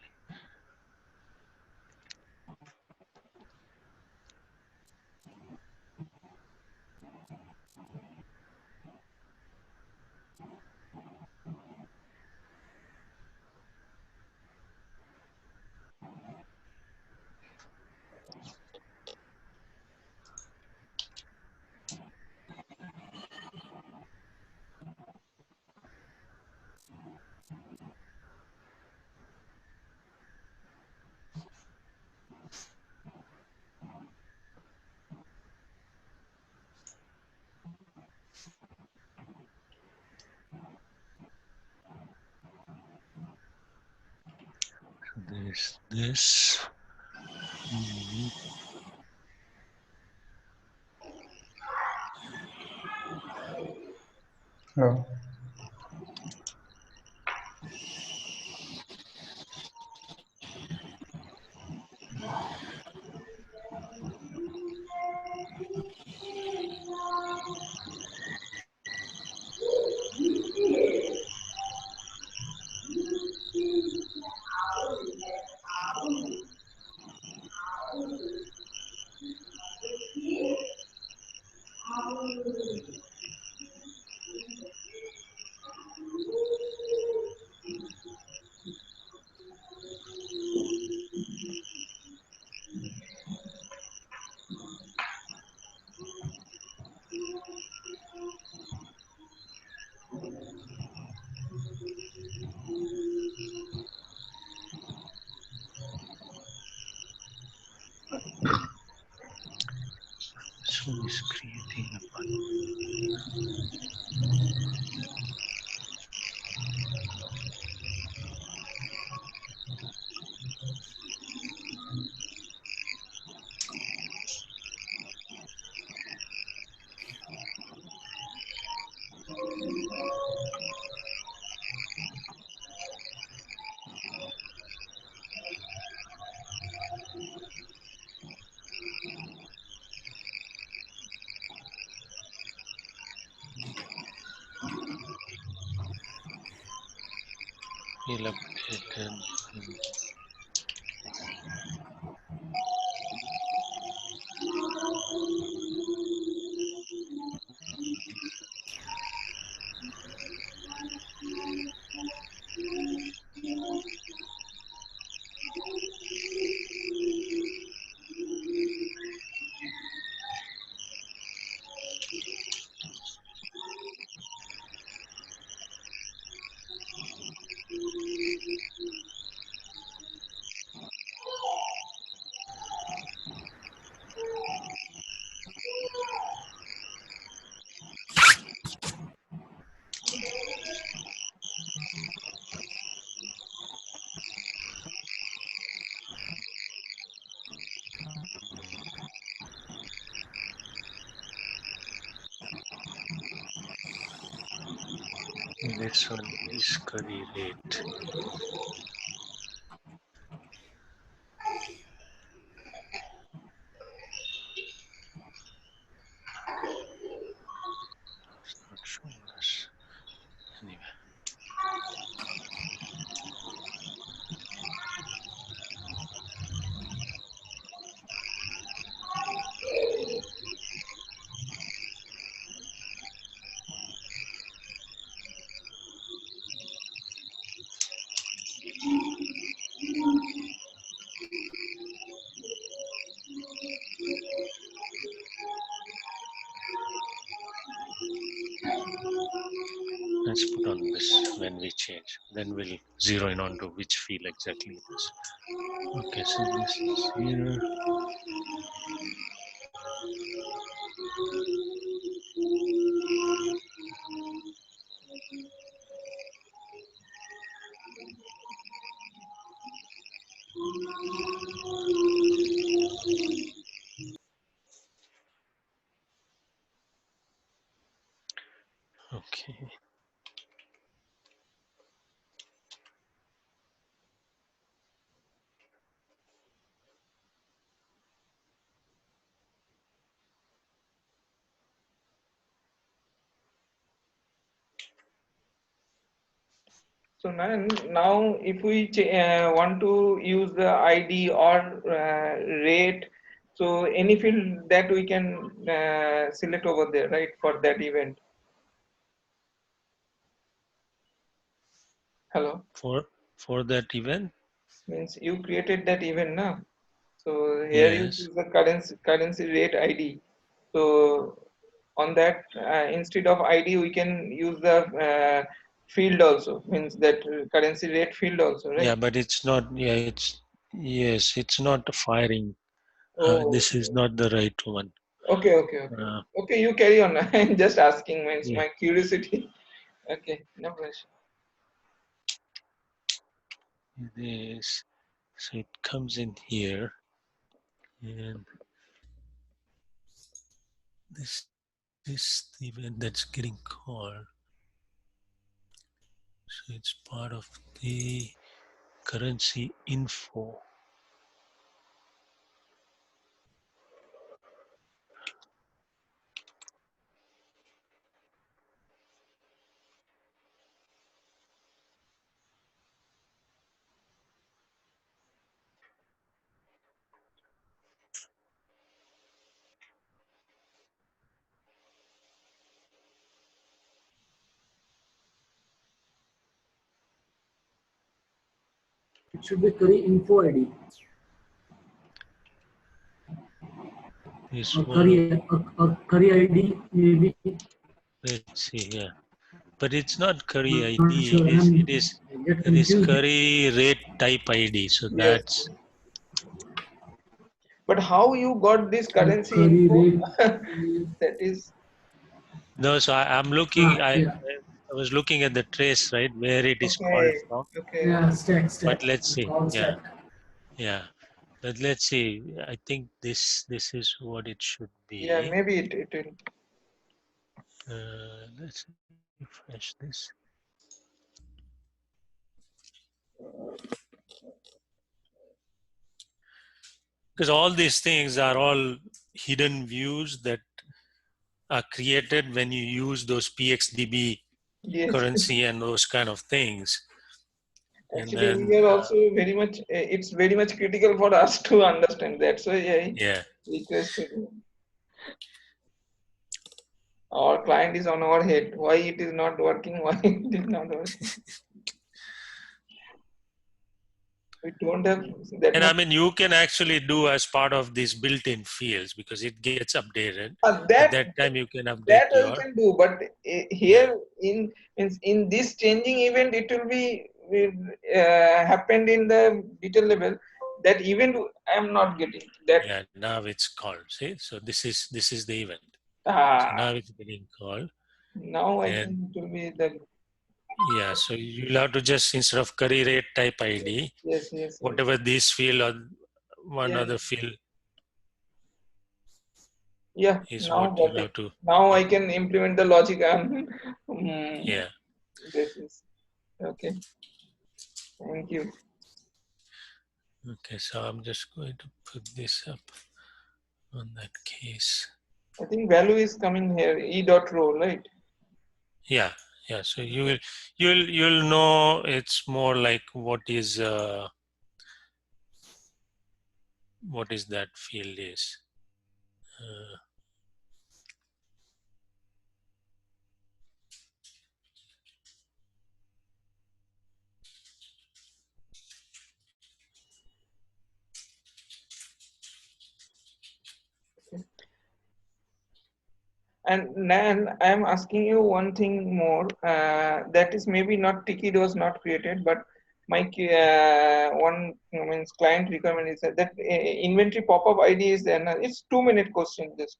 So there's this. Oh. This one is creating a button. We'll update and this one is curry rate. It's not showing us. Anyway. Let's put on this when we change. Then we'll zero in onto which field exactly it is. Okay, so this is here. Okay. So now if we want to use the ID or rate, so any field that we can select over there, right, for that event. Hello. For that event? Means you created that event now. So here you Yes. choose the currency rate ID. So on that instead of ID we can use the field also, means that currency rate field also, right? Yeah, but it's not. Yeah, it's not firing. Oh, This is not the right one. okay. Uh, Okay, you carry on. I'm just asking, means yeah, my curiosity. Okay, no pressure. it is. So it comes in here, and this is the event that's getting called. So it's part of the currency info. It should be curry info ID This or one, curry ID maybe. let's see here. But it's not curry Not sure. ID. I get It is confused. curry rate type ID. So Yes. that's But how you got this So currency curry info? rate. That is, no. So I'm looking. Yeah. I was looking at the trace, right, where it is called okay, from. okay. Yeah. Stack. But let's see. Call Yeah, stack. yeah. But let's see. I think this is what it should Yeah, be. maybe it will. Let's refresh this. Because all these things are all hidden views that are created when you use those PXDB Yes. currency and those kind of things. And Actually, then, we are also very much. It's very much critical for us to understand that. So I yeah. requested. Our client is on our head. Why it is not working? Why it is not working? We don't have that And I much. mean, you can actually do as part of these built-in fields because it gets updated. At That that time, you can update that we your, can do, but yeah, here in means in this changing event, it will be happened in the detail level. That event I am not getting. That yeah. Now it's called. See, so this is the event. So ah now it's getting called, now I and think it will be the yeah. So you'll have to just instead of curry rate type ID, yes. whatever this field or one Yeah, other field yeah. is Now what you'll got it. have to. Now I can implement the logic. Yeah. basis. Okay. Thank you. Okay, so I'm just going to put this up on that case. I think value is coming here, e dot row, right? Yeah, yeah. So you'll know it's more like what is that field is. Uh, And Nan, I'm asking you one thing more. That is maybe not ticket was not created, but my one means client requirement is that inventory pop-up ID is there. It's 2-minute question just.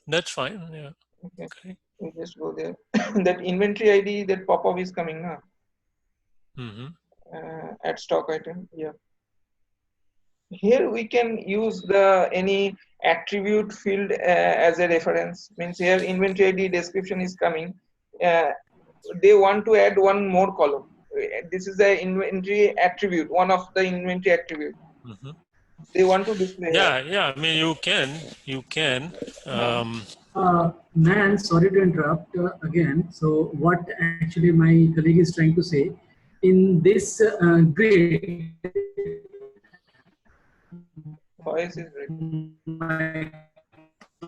that's fine. Yeah. Okay, Okay. we just go there. That inventory ID that pop-up is coming now. Mm-hmm. At stock item. Yeah. Here we can use the any attribute field as a reference. Means here inventory ID description is coming. Uh, they want to add one more column. This is the inventory attribute, one of the inventory attribute. Mm-hmm. They want to display here. Yeah. I mean, you can. Huh. Man, sorry to interrupt again. So, what actually my colleague is trying to say in this grid, Voice is breaking. my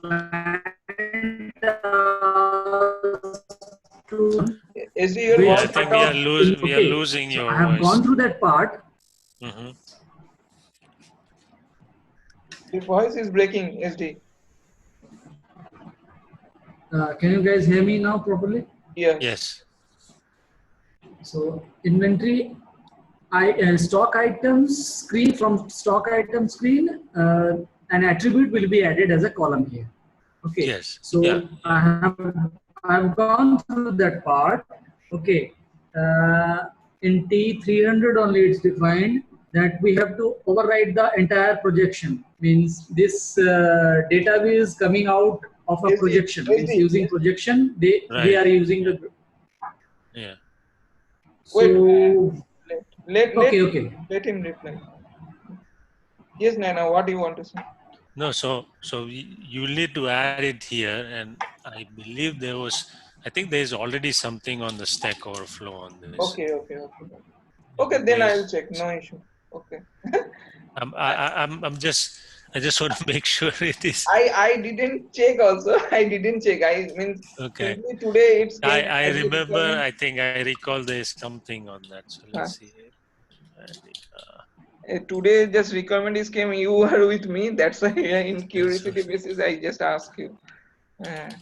client to SD, your Yeah, which I voice. think part of we are okay. losing So, your I have voice. gone through that part. Mm-hmm. Your voice is breaking. SD. Can you guys hear me now properly? Yes. Yes. So, inventory stock items screen, from stock item screen, an attribute will be added as a column here. Okay, Yes. Yeah. so I've gone through that part. Okay, in T300 only it's defined that we have to override the entire projection. Means this database is coming out of a SD. projection. Means SD. using projection, we Right. are using the. Yeah. Wait. So okay. Let him reply. Yes, Nana. What do you want to say? No. So you need to add it here, and I believe I think there is already something on the Stack Overflow on this. Okay. I Okay, think then there I'll is. check. No issue. Okay. I'm just. I just want to make sure it is I didn't check also. I didn't check. I mean okay. simply today it came I as a remember. requirement. I think I recall there is something on that. So let's Huh. see. Today just requirement is came. You were with me. That's why in This curiosity was basis I just ask you. right.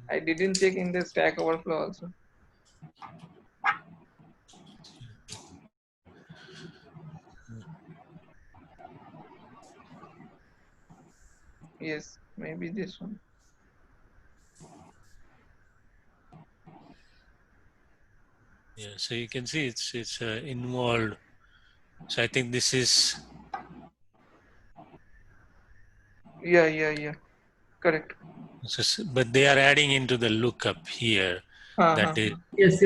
I didn't check in the Stack Overflow also. Yes, maybe this one. Yeah. So you can see it's involved. So I think this is. Yeah. Correct. But they are adding into the lookup here. Huh. That is Yes.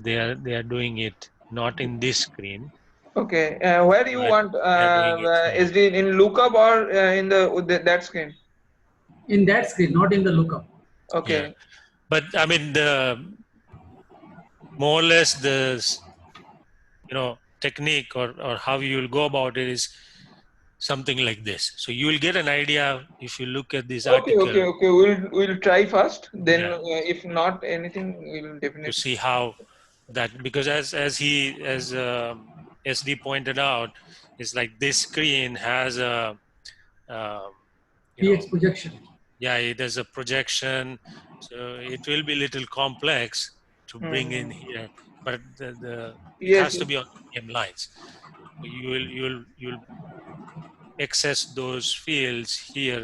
they are doing it not in this screen, Okay. Where you but want they are doing it here. SD in lookup or in that screen? In that screen, not in the lookup. Yeah. Okay. But I mean the more or less the technique or how you will go about it is something like this. So you will get an idea if you look at this article. Okay. We'll try first. Then Yeah. if not anything, we'll To definitely. see how that, because as SD pointed out, it's like this screen has a um, you know PX projection. yeah, there's a projection, so it will be a little complex to bring in Hmm. here, but it Yes. has to be on the same lines. So you'll access those fields here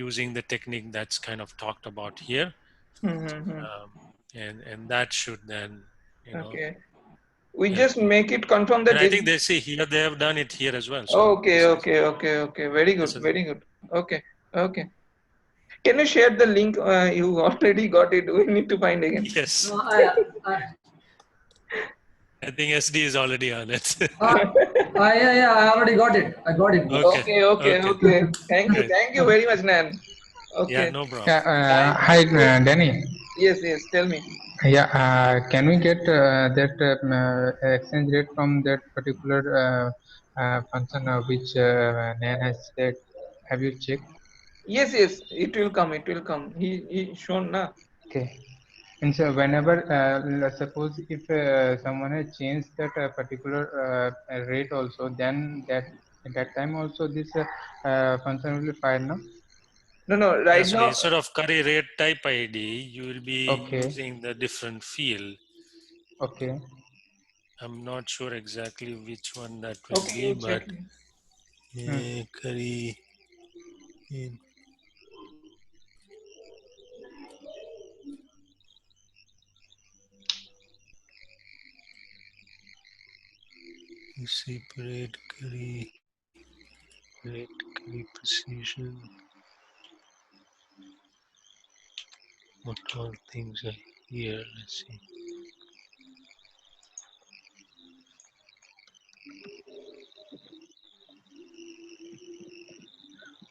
using the technique that's kind of talked about here, Hmm. and that should then Okay. We help just you. make it confirm And that I this. think they see here they have done it here as well. So this is Okay. Very this good. is Very good. Okay. Can you share the link? You already got it. We need to find again. Yes. No, I think SD is already on it. yeah, I already got it. I got it, bro. Okay. Okay. Great. Thank you very much, Nan. Yeah, Okay. no problem. Yeah, I, hi, Danny. yes. Tell me. Yeah, can we get that exchange rate from that particular function which Nan has said? Have you checked? Yes. It will come. It will come. He shown na. Okay. And so whenever, let's suppose if someone has changed that particular rate also, then at that time also this function will be fired, no? No. Yeah, Right so now. instead of curry rate type ID, you will be Okay. using the different field. Okay. I'm not sure exactly which one that will Okay, be, you but check. curry in separate curry rate, curry precision. What all things are here? Let's see.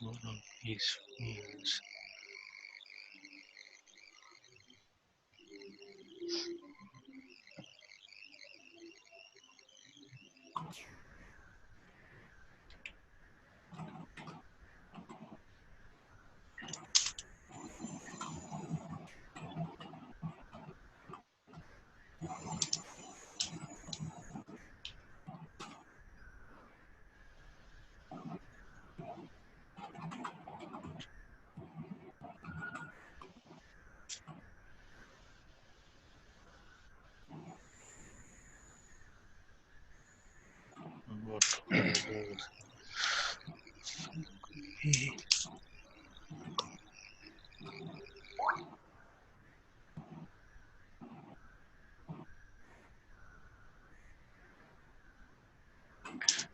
What are these fields? What all those?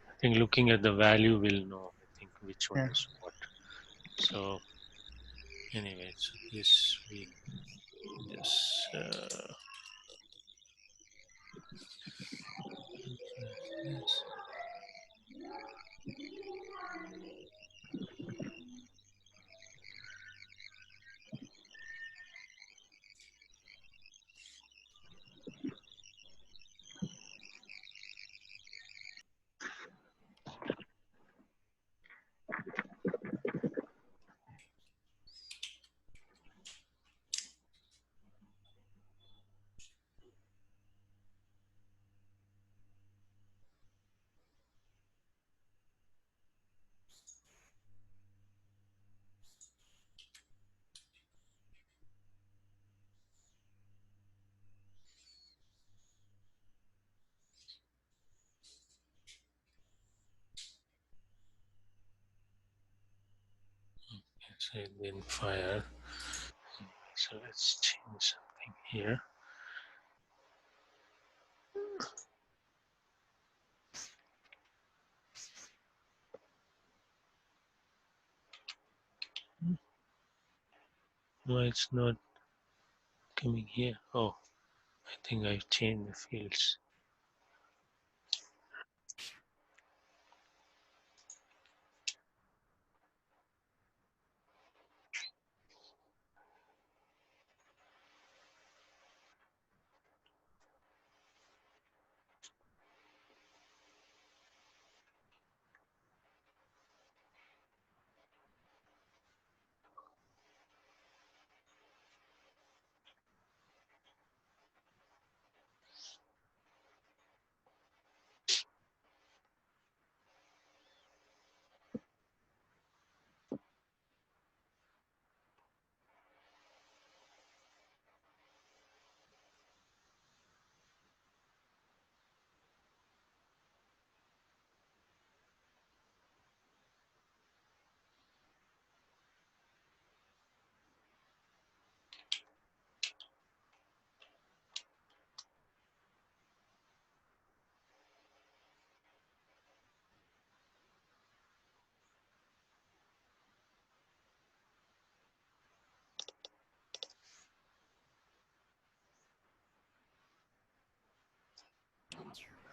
I think looking at the value will know. I think which one Yeah. is what. So, anyways, this week, this. Yes. So it didn't fire. So let's change something here. Why it's not coming here? Oh, I think I've changed the fields.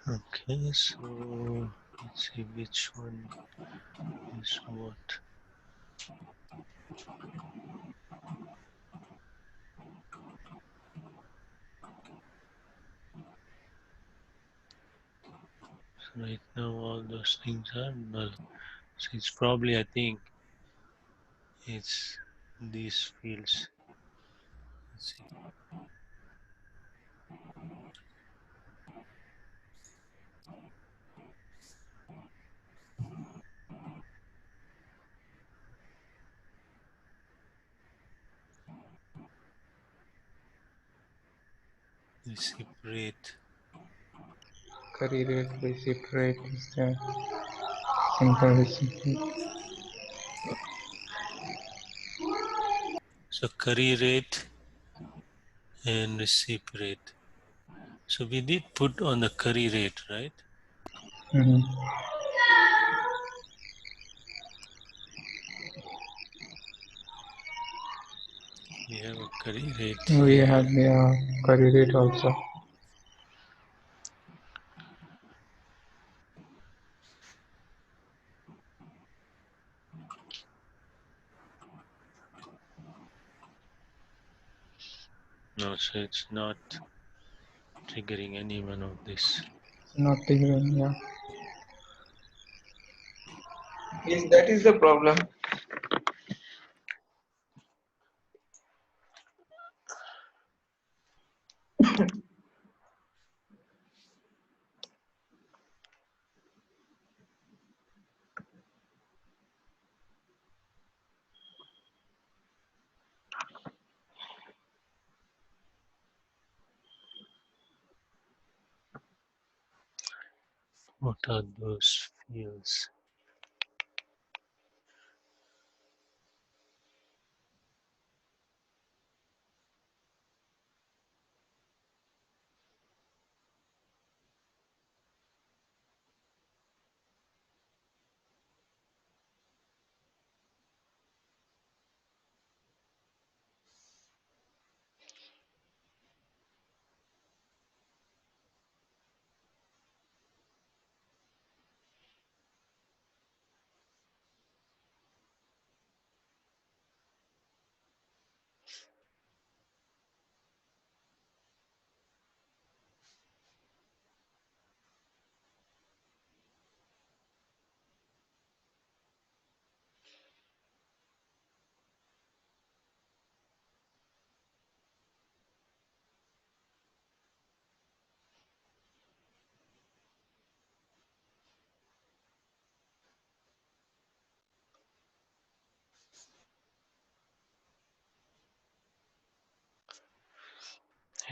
Okay, so let's see which one is what. So right now all those things are null. So it's probably, I think, it's these fields. Let's see. Reciprocate. Curry rate, receipt rate is the simple receipt. So curry rate and receipt rate. So we did put on the curry rate, right? Mm-hmm. We have a curry rate We here. have the curry rate also. No, so it's not triggering any one of this. Not even, yeah. Yes, that is the problem. What are those fields?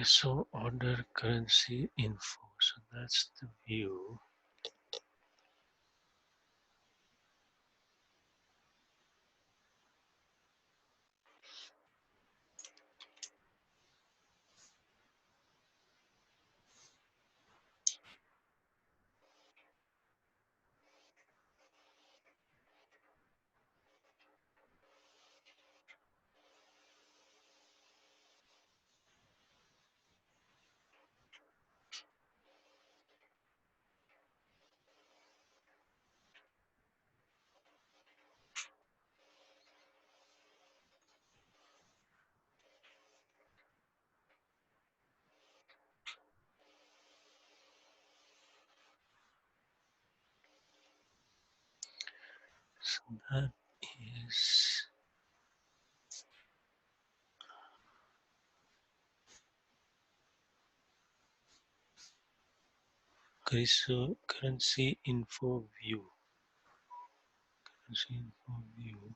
So order currency info. So that's the view. So that is currency info view. Currency info view.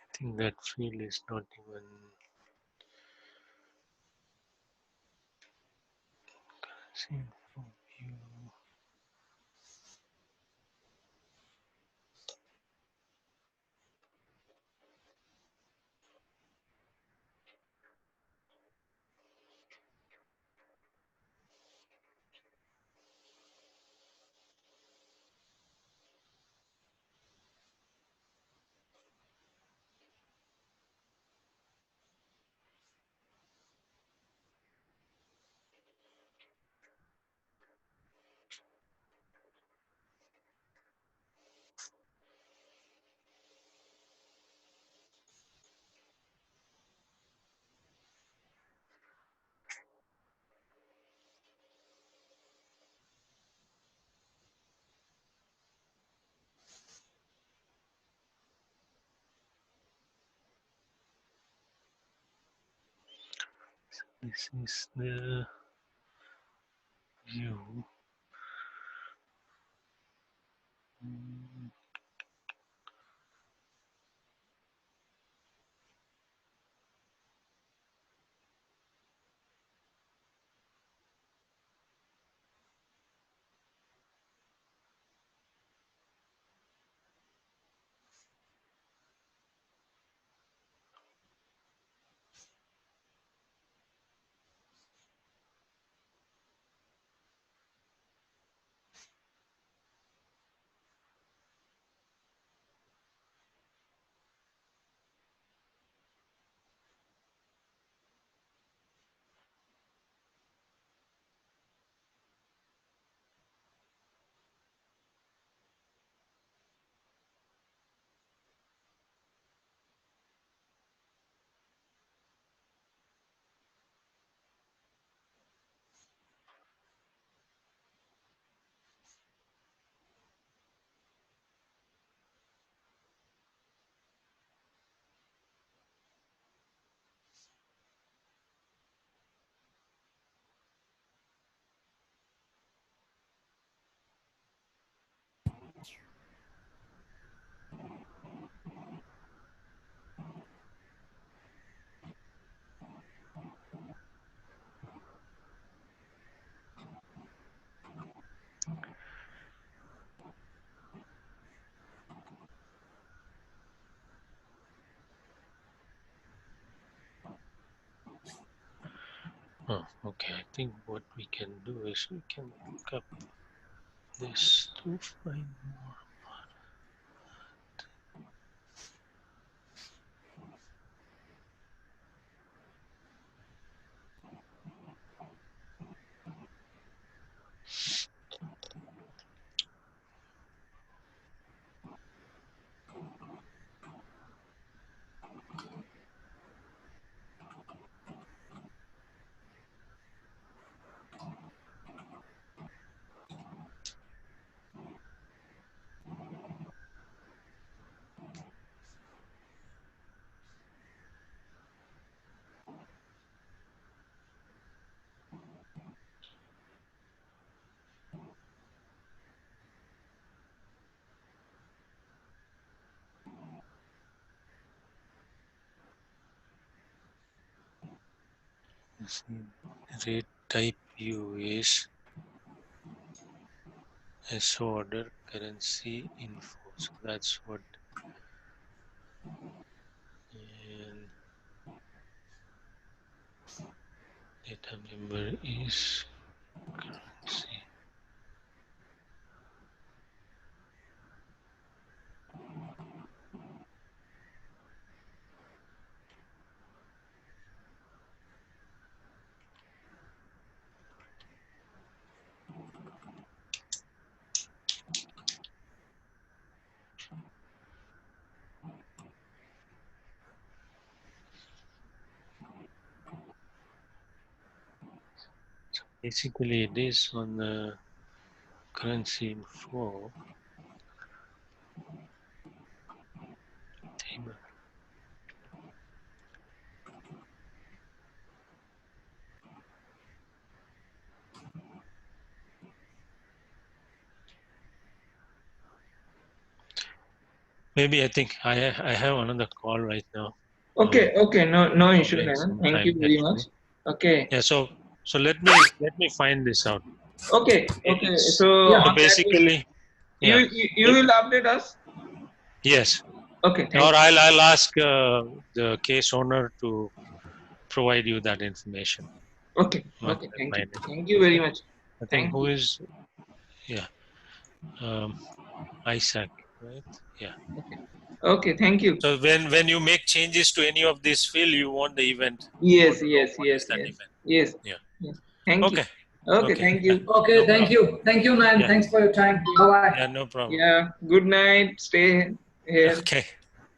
I think that field is not even currency info view. This is the view. Oh, okay. I think what we can do is we can look up this to find more. Rate type view is S order currency info. So that's what, and data member is currency. So basically it is on the currency info table. Okay, Maybe I think I have another call right now. okay, no issue, Probably in Nayan. some Thank you time very much. actually. Okay, Yeah. So let me find this out. okay. It's So Yeah. so on that, basically, yeah. you will update us. Yes. Okay, Or thank you. I'll ask the case owner to provide you that information Okay, once I thank you. find it. Thank you very Okay. much. I think Thank who you. is, yeah, Isaac, right? Yeah. Okay, thank you. So when you make changes to any of this field, you want the event. You want Yes, to know yes, what is yes, that yes, event. yes, Yeah. yes. Thank you. Okay. Okay, Okay. thank Yeah. you. Okay, No thank problem. you. Thank you, Nayan. Yeah. Thanks for your time. Bye bye. Yeah. No problem. Yeah, good night. Stay here. Okay.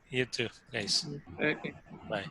You too, guys. Okay. Bye.